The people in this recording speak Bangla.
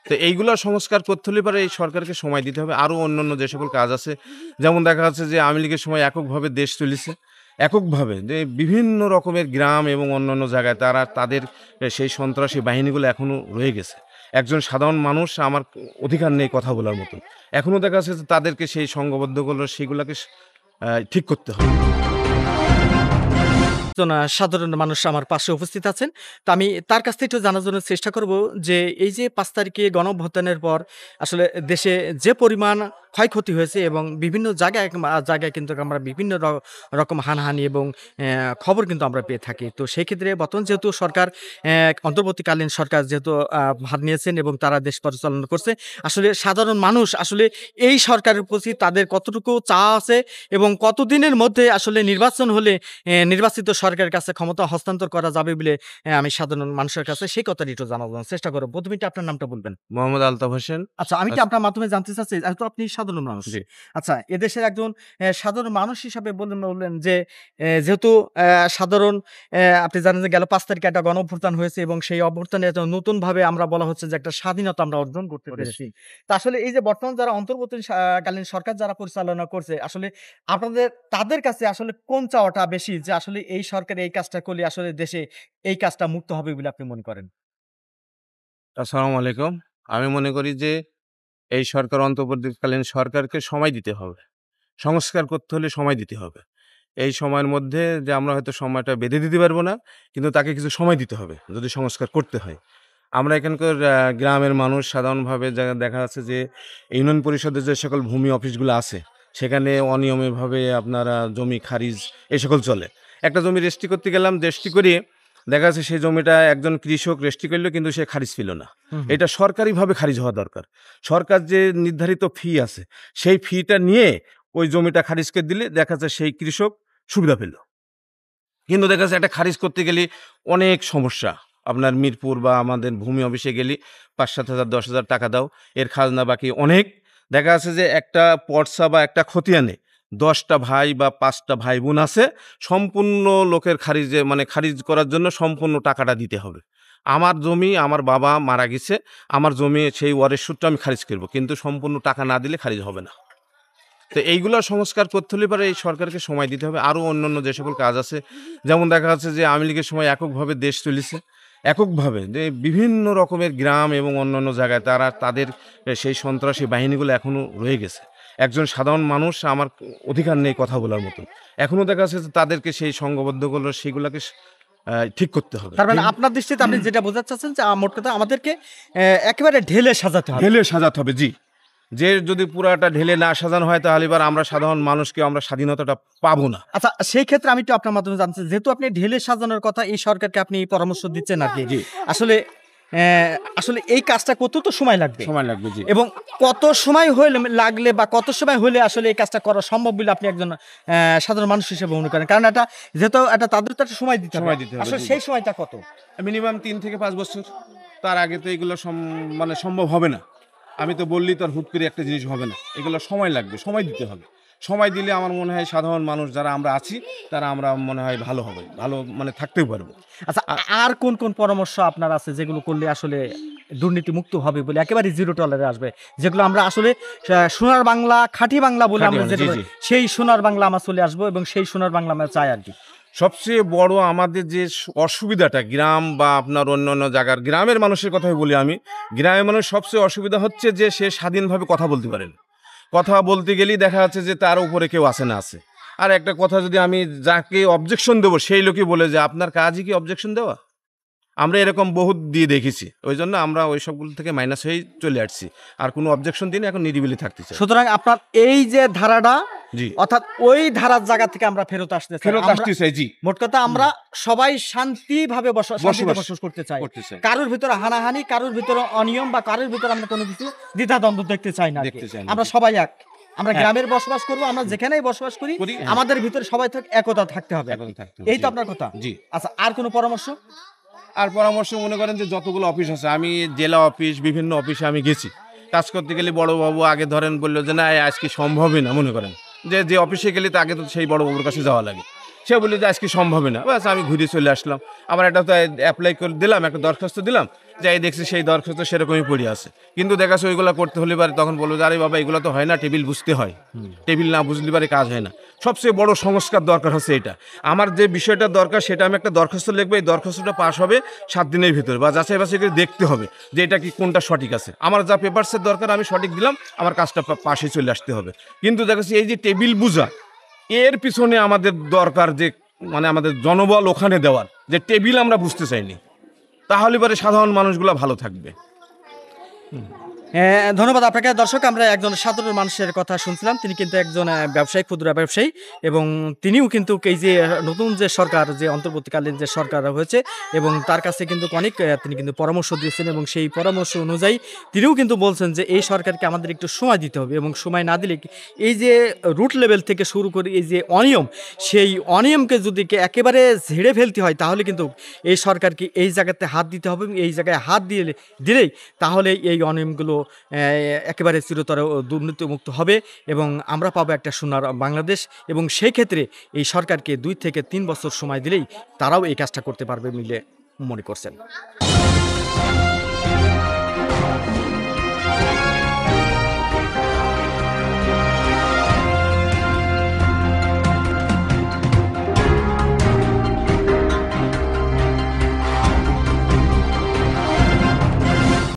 তো এইগুলো সংস্কার করতে হলে পরে এই সরকারকে সময় দিতে হবে। আরও অন্যান্য যে সকল কাজ আছে, যেমন দেখা যাচ্ছে যে আওয়ামী লীগের সময় এককভাবে দেশ চলেছে। এককভাবে যে বিভিন্ন রকমের গ্রাম এবং অন্যান্য জায়গায় তাদের সেই সন্ত্রাসী বাহিনীগুলো এখনও রয়ে গেছে। একজন সাধারণ মানুষ আমার অধিকার নেই কথা বলার মতো। এখনও দেখা যাচ্ছে যে তাদেরকে সেই সংঘবদ্ধ করলে সেগুলোকে ঠিক করতে হবে। সাধারণ মানুষ আমার পাশে উপস্থিত আছেন। তো আমি তার কাছ থেকে একটু জানার জন্য চেষ্টা করব যে এই যে ৫ তারিখে গণঅভ্যুত্থানের পর আসলে দেশে যে পরিমাণ ক্ষয়ক্ষতি হয়েছে এবং বিভিন্ন জায়গায় কিন্তু আমরা বিভিন্ন রকম হানাহানি এবং খবর কিন্তু আমরা পেয়ে থাকি। তো সেই ক্ষেত্রে বর্তমান যেহেতু সরকার অন্তর্বর্তীকালীন সরকার যেহেতু ভার নিয়েছেন এবং তারা দেশ পরিচালনা করছে, আসলে সাধারণ মানুষ আসলে এই সরকারের প্রতি তাদের কতটুকু চাওয়া আছে এবং কতদিনের মধ্যে আসলে নির্বাচন হলে নির্বাচিত সরকারের কাছে ক্ষমতা হস্তান্তর করা যাবে বলে আমি সাধারণ মানুষের কাছে সেই কথাটি একটু জানার চেষ্টা করব। প্রথমে আপনার নামটা বলবেন। মোহাম্মদ আলতাফ হোসেন। আচ্ছা, আমি কি আপনার মাধ্যমে জানতে চাচ্ছি, যেহেতু আপনি সাধারণ মানুষ। জি। আচ্ছা, এদেশের একজন সাধারণ মানুষ হিসাবে বললেন যে যেহেতু সাধারণ আপনি জানেন যে গেল ৫ তারিখে একটা গণঅভ্যুত্থান হয়েছে এবং সেই অভ্যুত্থানে নতুনভাবে আমরা বলা হচ্ছে যে একটা স্বাধীনতা আমরা অর্জন করতে পেরেছি। তো আসলে এই যে বর্তমান যারা অন্তর্বর্তীকালীন সরকার যারা পরিচালনা করছে, আসলে তাদের কাছে আসলে কোন চাওয়াটা বেশি যে আসলে এই সরকার এই কাজটা করলে আসলে দেশে এই কাজটা মুক্ত হবে বলে আপনি মনে করেন? আসসালামু আলাইকুম। আমি মনে করি যে এই সরকার অন্তর্বর্তীকালীন সরকারকে সময় দিতে হবে। সংস্কার করতে হলে সময় দিতে হবে। এই সময়ের মধ্যে যে আমরা হয়তো সময়টা বেঁধে দিতে পারবো না, কিন্তু তাকে কিছু সময় দিতে হবে যদি সংস্কার করতে হয়। আমরা এখানকার গ্রামের মানুষ সাধারণভাবে দেখা যাচ্ছে যে ইউনিয়ন পরিষদের যে সকল ভূমি অফিসগুলো আছে, সেখানে অনিয়মিতভাবে আপনারা জমি খারিজ এই সকল চলে। একটা জমি রেজিস্ট্রি করতে গেলাম, রেজিস্ট্রি করিয়ে দেখা যাচ্ছে সেই জমিটা একজন কৃষক রেজিস্ট্রি করলো কিন্তু সে খারিজ পেল না। এটা সরকারিভাবে খারিজ হওয়া দরকার। সরকার যে নির্ধারিত ফি আছে, সেই ফিটা নিয়ে ওই জমিটা খারিজ করে দিলে দেখা যাচ্ছে সেই কৃষক সুবিধা পেল। কিন্তু দেখা যাচ্ছে একটা খারিজ করতে গেলে অনেক সমস্যা। আপনার মিরপুর বা আমাদের ভূমি অফিসে গেলে ৫-৭ হাজার ১০,০০০ টাকা দাও, এর খাজনা বাকি অনেক। দেখা যাচ্ছে যে একটা পর্চা বা একটা খতিয়ানে ১০টা ভাই বা ৫টা ভাই বোন আছে, সম্পূর্ণ লোকের খারিজ করার জন্য সম্পূর্ণ টাকাটা দিতে হবে। আমার জমি, আমার বাবা মারা গেছে, আমার জমি সেই ওয়ারেস সূত্রে আমি খারিজ করব, কিন্তু সম্পূর্ণ টাকা না দিলে খারিজ হবে না। তো এইগুলো সংস্কার করতে হলে পরে এই সরকারকে সময় দিতে হবে। আরও অন্যান্য যে সকল কাজ আছে, যেমন দেখা যাচ্ছে যে আওয়ামী লীগের সময় এককভাবে দেশ চলেছে। এককভাবে যে বিভিন্ন রকমের গ্রাম এবং অন্যান্য জায়গায় তাদের সেই সন্ত্রাসী বাহিনীগুলো এখনও রয়ে গেছে। একজন সাধারণ মানুষ আমার অধিকার নেই কথা বলার মতো। এখনও দেখা যাচ্ছে যে তাদেরকে সেই সংঘবদ্ধ করলে সেগুলোকে ঠিক করতে হবে। তার মানে আপনার দৃষ্টিতে আপনি যেটা বোঝাতে চাচ্ছেন যে মোট কথা আমাদেরকে একেবারে ঢেলে সাজাতে হবে। ঢেলে সাজাতে হবে, জি। যে যদি পুরাটা ঢেলে না সাজানো হয় তাহলে এবার আমরা সাধারণ মানুষকে আমরা স্বাধীনতাটা পাবো না। আচ্ছা, সেই ক্ষেত্রে আমি একটু আপনার মাধ্যমে জানতে চাই, যেহেতু আপনি ঢেলে সাজানোর কথা এই সরকারকে আপনি পরামর্শ দিচ্ছেন আরকি। জি। আসলে আসলে এই কাজটা করতে তো সময় লাগবে। সময় লাগবে, জি। এবং কত সময় লাগলে বা কত সময় হলে আসলে এই কাজটা করা সম্ভব বলে আপনি একজন সাধারণ মানুষ হিসেবে মনে করেন? কারণ যেহেতু তাদের তো একটা সময় দিতে হবে। আসলে জি। সেই সময়টা কত? মিনিমাম ৩ থেকে ৫ বছর। তার আগে তো এগুলো সম্ভব হবে না। আমি তো বললেই তো আর হুট করে একটা জিনিস হবে না। এগুলো সময় লাগবে, সময় দিতে হবে। সময় দিলে আমার মনে হয় সাধারণ মানুষ যারা আমরা আছি, তারা আমরা মনে হয় ভালো হবে। ভালো থাকতেও পারবো। আচ্ছা, আর কোন পরামর্শ আপনার আছে যেগুলো করলে আসলে দুর্নীতি মুক্ত হবে বলে একেবারে জিরো টলারে আসবে? যেগুলো আমরা আসলে সোনার বাংলা, খাঁটি বাংলা বলে আমরা যেটা বলি, সেই সোনার বাংলা আমরা চলে আসবো এবং সেই সোনার বাংলা আমরা চাই আরকি। সবচেয়ে বড় আমাদের যে অসুবিধাটা গ্রাম বা আপনার অন্যান্য জায়গার গ্রামের মানুষের কথাই বলি আমি। গ্রামের মানুষের সবচেয়ে অসুবিধা হচ্ছে যে সে স্বাধীনভাবে কথা বলতে পারে না। কথা বলতে গেলেই দেখা যাচ্ছে যে তার উপরে কেউ আছে না আছে। আর একটা কথা যদি আমি যাকে অবজেকশন দেবো সেই লোকই বলে যে আপনার কাজই কি অবজেকশন দেওয়া? আমরা এরকম বহুত দিয়ে দেখেছি। ওইজন্য আমরা ওই সবগুলো থেকে মাইনাস হয়েই চলে আসছি। আর কোনো অবজেকশন দিই না, এখন নিরিবিলি থাকতে চাই। সুতরাং আপনার এই যে ধারাটা, জি, অর্থাৎ ওই ধারার জায়গা থেকে আমরা ফেরত আসতে চাই, জি। মোট কথা আমরা সবাই শান্তিভাবে বসবাস করতে চাই। কারোর ভিতরে হানাহানি, কারোর ভিতরে অনিয়ম বা কারোর ভিতরে আমরা কোনো কিছু দ্বিধাদ্বন্দ্ব দেখতে চাই না। আমরা সবাই এক। আমরা গ্রামের বসবাস করবো, আমরা যেখানেই বসবাস করি আমাদের ভিতরে সবাই একতা থাকতে হবে। এই তো আপনার কথা, জি। আচ্ছা, আর কোনো পরামর্শ? আর পরামর্শ মনে করেন যে যতগুলো অফিস আছে, আমি জেলা অফিস বিভিন্ন অফিসে আমি গেছি কাজ করতে গেলে, বড়বাবু আগে ধরেন বললো যে না আজকে সম্ভবই না। মনে করেন যে অফিসে গেলে তো আগে তো সেই বড়বাবুর কাছে যাওয়া লাগে। সে বললো যে আজকে সম্ভবই না, ব্যাস আমি ঘুরে চলে আসলাম। আবার একটা তো অ্যাপ্লাই করে দিলাম, একটা দরখাস্ত দিলাম, যাই দেখছি সেই দরখাস্ত সেরকমই পড়ে আছে, কিন্তু দেখা যাচ্ছে ওইগুলো করতে হলে পারে তখন বলবো যে আরে বাবা এগুলো তো হয় না, টেবিল বুঝতে হয়, টেবিল না বুঝলে পারে কাজ হয় না। সবচেয়ে বড় সংস্কার দরকার হচ্ছে এটা। আমার যে বিষয়টা দরকার সেটা আমি একটা দরখাস্ত লিখবো, এই দরখাস্তটা পাস হবে 7 দিনের ভিতরে, বা যাচাই বাছাই করে দেখতে হবে যে এটা কি কোনটা সঠিক আছে। আমার যা পেপারসের দরকার আমি সঠিক দিলাম, আমার কাজটা পাশে চলে আসতে হবে। কিন্তু দেখা যাচ্ছে এই যে টেবিল বুঝা, এর পিছনে আমাদের দরকার যে মানে আমাদের জনবল ওখানে দেওয়ার, যে টেবিল আমরা বুঝতে চাইনি, তাহলে পরে সাধারণ মানুষগুলো ভালো থাকবে। ধন্যবাদ আপনাকে। দর্শক, আমরা একজন সাধারণ মানুষের কথা শুনছিলাম। তিনি কিন্তু একজন ব্যবসায়ী, ক্ষুদ্র ব্যবসায়ী, এবং তিনিও কিন্তু এই যে নতুন যে সরকার, যে অন্তর্বর্তীকালীন যে সরকার হয়েছে, এবং তার কাছে কিন্তু অনেক তিনি কিন্তু পরামর্শ দিয়েছেন, এবং সেই পরামর্শ অনুযায়ী তিনিও কিন্তু বলছেন যে এই সরকারকে আমাদের একটু সময় দিতে হবে, এবং সময় না দিলে এই যে রুট লেভেল থেকে শুরু করে এই যে অনিয়ম, সেই অনিয়মকে যদি একেবারে ঝেড়ে ফেলতে হয়, তাহলে কিন্তু এই সরকারকে এই জায়গাতে হাত দিতে হবে, এবং এই জায়গায় হাত দিলেই তাহলে এই অনিয়মগুলো একেবারে চিরতর দুর্নীতিমুক্ত হবে, এবং আমরা পাবো একটা সোনার বাংলাদেশ। এবং সেই ক্ষেত্রে এই সরকারকে 2 থেকে 3 বছর সময় দিলেই তারাও এই কাজটা করতে পারবে বলে মনে করছেন।